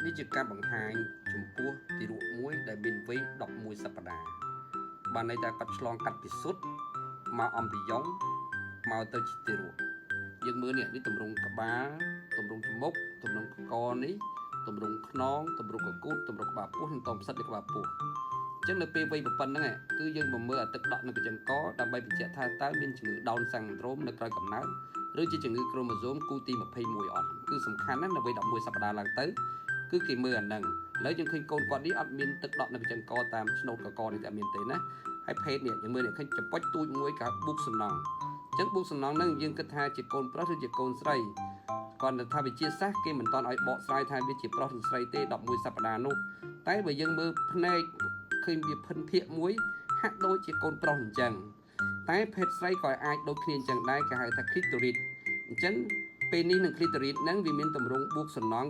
នេះជាការបង្ហាញចំពោះទីរក់មួយដែលមានវ័យ11សប្តាហ៍បានន័យថាគាត់ឆ្លងកាត់ពិសុទ្ធមកអំពីយ៉ុងមកទៅជាទីរក់យើងមើលនេះទម្រង់ក្បាលទម្រង់ច្មុកទម្រង់កនេះទម្រង់ខ្នងទម្រង់កកូតទម្រង់ក្បាលពោះនិងតមផ្សិតនៃក្បាលពោះអញ្ចឹងនៅពេលវ័យប៉ុណ្្នឹងគឺយើងមកមើលអាទឹកដក់នៅកញ្ចឹងកដើម្បីបញ្ជាក់ថាតើមានជំងឺ Down syndrome នៅក្រោយកំណើតឬជាជំងឺក្រូម៉ូសូមគូទី21អត់គឺសំខាន់ណាស់នៅវ័យ11សប្តាហ៍ឡើងទៅគឺគេមើលអាហ្នឹងឥឡូវយើងឃើញកូនគាត់នេះអត់មានទឹកដក់នៅកញ្ចឹងកតាមឆ្នូតកកនេះតែមានទេណាហើយភេទនេះយើងមើលនេះឃើញចប៉ុចទូចមួយគេប៊ូកសំណងអញ្ចឹងប៊ូកសំណងហ្នឹងយើងគិតថាជាកូនប្រុសឬជាកូនស្រីគាត់ថាវិជាសាស្ត្រគេមិនតាន់ឲ្យបកស្រាយថាវាជាប្រុសឬស្រីទេ11សប្តាហ៍នោះតែបើយើងមើលភ្នែកឃើញវាភិនភាគមួយហាក់ដូចជាកូនប្រុសអញ្ចឹងតែភេទស្រីក៏អាចដូចគ្នាអញ្ចឹងដែរគេហៅថា clitoris អញ្ចឹងពេលនេះនឹង clitoris ហ្នឹងវាមានទម្រង់ប៊ូកសំណង